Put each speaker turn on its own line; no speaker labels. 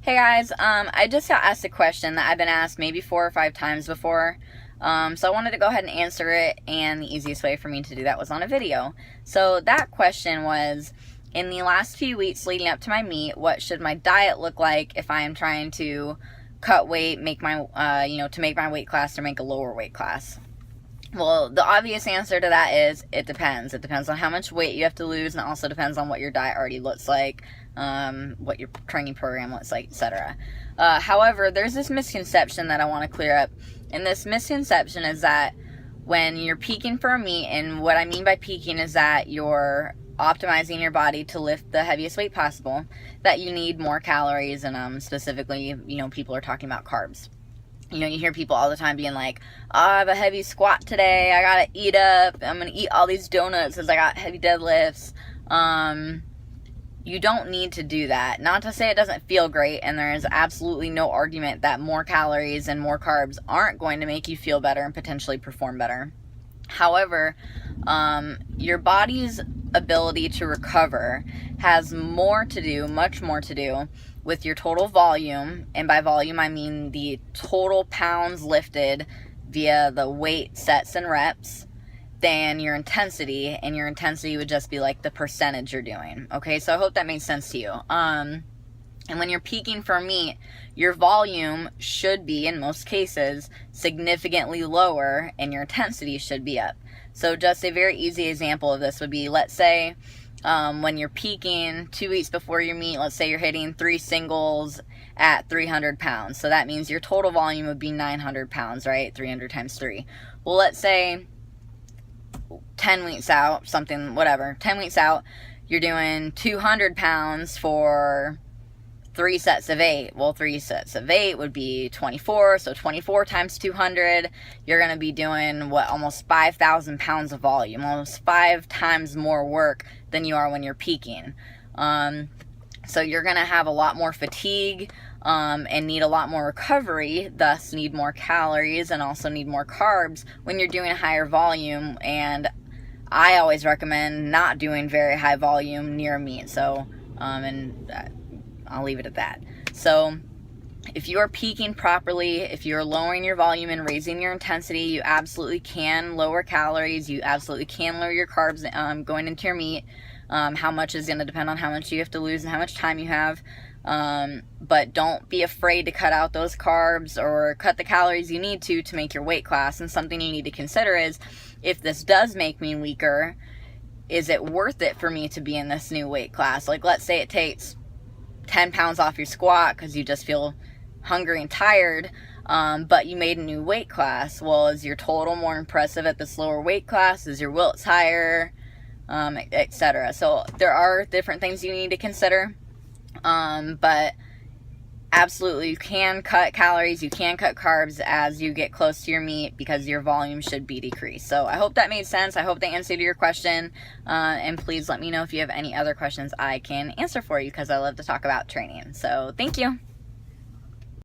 Hey guys, I just got asked a question that I've been asked maybe 4 or 5 times before. So I wanted to go ahead and answer it, and the easiest way for me to do that was on a video. So that question was, in the last few weeks leading up to my meet, what should my diet look like if I am trying to cut weight, make my, to make my weight class or make a lower weight class? Well, the obvious answer to that is it depends. It depends on how much weight you have to lose, and it also depends on what your diet already looks like, what your training program looks like, etc. However, there's this misconception that I want to clear up, and this misconception is that when you're peaking for a meet, and what I mean by peaking is that you're optimizing your body to lift the heaviest weight possible, that you need more calories, and specifically, people are talking about carbs. You hear people all the time being like, oh, I have a heavy squat today, I gotta eat up, I'm gonna eat all these donuts because I got heavy deadlifts. You don't need to do that. Not to say it doesn't feel great, and there is absolutely no argument that more calories and more carbs aren't going to make you feel better and potentially perform better. However, your body's ability to recover has much more to do with your total volume, and by volume I mean the total pounds lifted via the weight sets and reps, than your intensity, and your intensity would just be like the percentage you're doing. Okay, so I hope that makes sense to you. And when you're peaking for meet, your volume should be, in most cases, significantly lower, and your intensity should be up. So just a very easy example of this would be, let's say, when you're peaking 2 weeks before your meet, let's say you're hitting 3 singles at 300 pounds. So that means your total volume would be 900 pounds, right? 300 times 3. Well, let's say 10 weeks out, 10 weeks out, you're doing 200 pounds for 3 sets of 8. Well, 3 sets of 8 would be 24, so 24 times 200, you're going to be doing, almost 5,000 pounds of volume, almost 5 times more work than you are when you're peaking. So you're going to have a lot more fatigue, and need a lot more recovery, thus need more calories and also need more carbs when you're doing a higher volume. And I always recommend not doing very high volume near meet. So, I'll leave it at that. So if you're peaking properly, if you're lowering your volume and raising your intensity, you absolutely can lower calories. You absolutely can lower your carbs going into your meet. How much is going to depend on how much you have to lose and how much time you have. But don't be afraid to cut out those carbs or cut the calories you need to make your weight class. And something you need to consider is, if this does make me weaker, is it worth it for me to be in this new weight class? Like, let's say it takes 10 pounds off your squat because you just feel hungry and tired, but you made a new weight class. Well, is your total more impressive at this lower weight class? Is your wilts higher? Etc. So there are different things you need to consider. But absolutely, you can cut calories, you can cut carbs as you get close to your meet, because your volume should be decreased. So I hope that made sense. I hope they answered your question. And please let me know if you have any other questions I can answer for you, because I love to talk about training. So thank you.